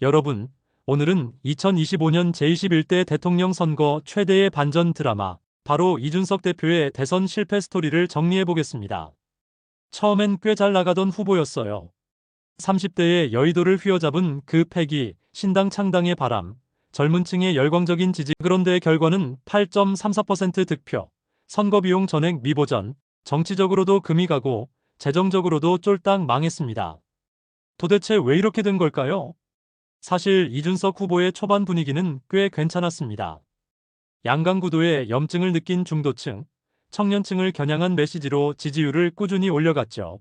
여러분, 오늘은 2025년 제21대 대통령 선거 최대의 반전 드라마, 바로 이준석 대표의 대선 실패 스토리를 정리해 보겠습니다. 처음엔 꽤 잘 나가던 후보였어요. 30대의 여의도를 휘어잡은 그 패기, 신당 창당의 바람, 젊은 층의 열광적인 지지. 그런데 결과는 8.34% 득표, 선거비용 전액 미보전, 정치적으로도 금이 가고 재정적으로도 쫄딱 망했습니다. 도대체 왜 이렇게 된 걸까요? 사실 이준석 후보의 초반 분위기는 꽤 괜찮았습니다. 양강구도의 염증을 느낀 중도층, 청년층을 겨냥한 메시지로 지지율을 꾸준히 올려갔죠.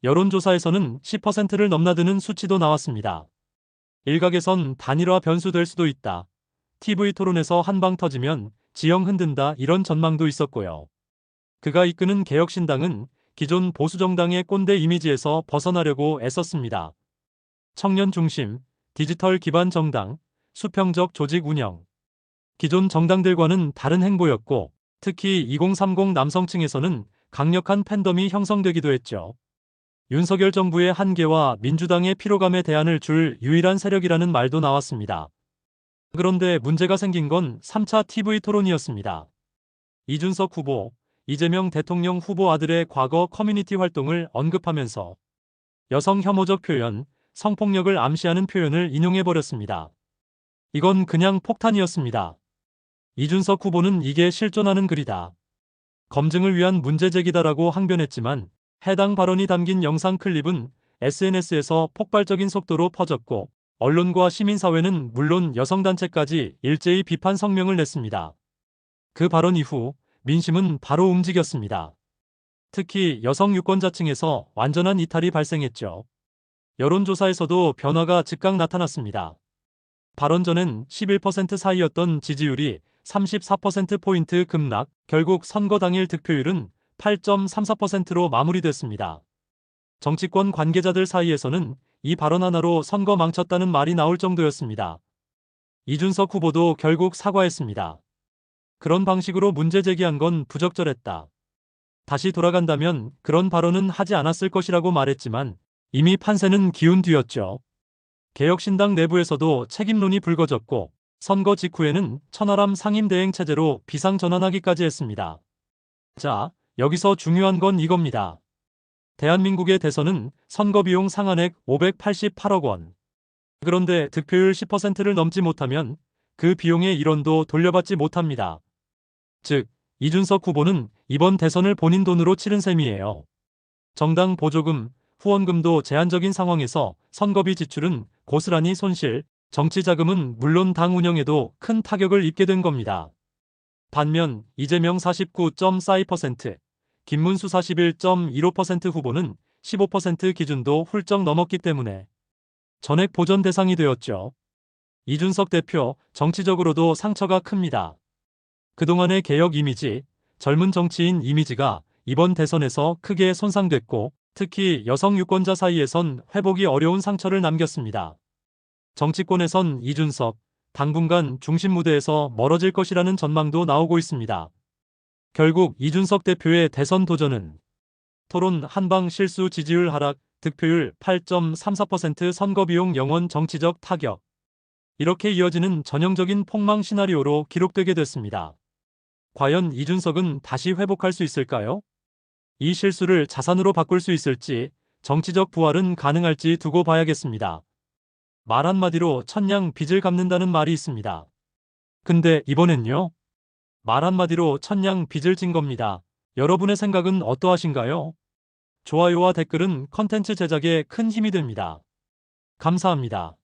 여론조사에서는 10%를 넘나드는 수치도 나왔습니다. 일각에선 단일화 변수될 수도 있다. TV 토론에서 한방 터지면 지형 흔든다, 이런 전망도 있었고요. 그가 이끄는 개혁신당은 기존 보수정당의 꼰대 이미지에서 벗어나려고 애썼습니다. 청년 중심, 디지털 기반 정당, 수평적 조직 운영. 기존 정당들과는 다른 행보였고, 특히 2030 남성층에서는 강력한 팬덤이 형성되기도 했죠. 윤석열 정부의 한계와 민주당의 피로감에 대안을 줄 유일한 세력이라는 말도 나왔습니다. 그런데 문제가 생긴 건 3차 TV 토론이었습니다. 이준석 후보, 이재명 대통령 후보 아들의 과거 커뮤니티 활동을 언급하면서 여성 혐오적 표현, 성폭력을 암시하는 표현을 인용해버렸습니다. 이건 그냥 폭탄이었습니다. 이준석 후보는 이게 실존하는 글이다, 검증을 위한 문제제기다라고 항변했지만 해당 발언이 담긴 영상 클립은 SNS에서 폭발적인 속도로 퍼졌고, 언론과 시민사회는 물론 여성단체까지 일제히 비판 성명을 냈습니다. 그 발언 이후 민심은 바로 움직였습니다. 특히 여성 유권자층에서 완전한 이탈이 발생했죠. 여론조사에서도 변화가 즉각 나타났습니다. 발언 전엔 11% 사이였던 지지율이 34%포인트 급락, 결국 선거 당일 득표율은 8.34%로 마무리됐습니다. 정치권 관계자들 사이에서는 이 발언 하나로 선거 망쳤다는 말이 나올 정도였습니다. 이준석 후보도 결국 사과했습니다. 그런 방식으로 문제 제기한 건 부적절했다. 다시 돌아간다면 그런 발언은 하지 않았을 것이라고 말했지만 이미 판세는 기운 뒤였죠. 개혁신당 내부에서도 책임론이 불거졌고, 선거 직후에는 천하람 상임대행 체제로 비상전환하기까지 했습니다. 자, 여기서 중요한 건 이겁니다. 대한민국의 대선은 선거비용 상한액 588억 원. 그런데 득표율 10%를 넘지 못하면 그 비용의 1원도 돌려받지 못합니다. 즉, 이준석 후보는 이번 대선을 본인 돈으로 치른 셈이에요. 정당 보조금, 후원금도 제한적인 상황에서 선거비 지출은 고스란히 손실, 정치 자금은 물론 당 운영에도 큰 타격을 입게 된 겁니다. 반면 이재명 49.42%, 김문수 41.15% 후보는 15% 기준도 훌쩍 넘었기 때문에 전액 보전 대상이 되었죠. 이준석 대표, 정치적으로도 상처가 큽니다. 그동안의 개혁 이미지, 젊은 정치인 이미지가 이번 대선에서 크게 손상됐고, 특히 여성 유권자 사이에선 회복이 어려운 상처를 남겼습니다. 정치권에선 이준석, 당분간 중심 무대에서 멀어질 것이라는 전망도 나오고 있습니다. 결국 이준석 대표의 대선 도전은 토론 한방 실수, 지지율 하락, 득표율 8.34%, 선거비용 0원, 정치적 타격, 이렇게 이어지는 전형적인 폭망 시나리오로 기록되게 됐습니다. 과연 이준석은 다시 회복할 수 있을까요? 이 실수를 자산으로 바꿀 수 있을지, 정치적 부활은 가능할지 두고 봐야겠습니다. 말 한마디로 천냥 빚을 갚는다는 말이 있습니다. 근데 이번엔요? 말 한마디로 천냥 빚을 진 겁니다. 여러분의 생각은 어떠하신가요? 좋아요와 댓글은 컨텐츠 제작에 큰 힘이 됩니다. 감사합니다.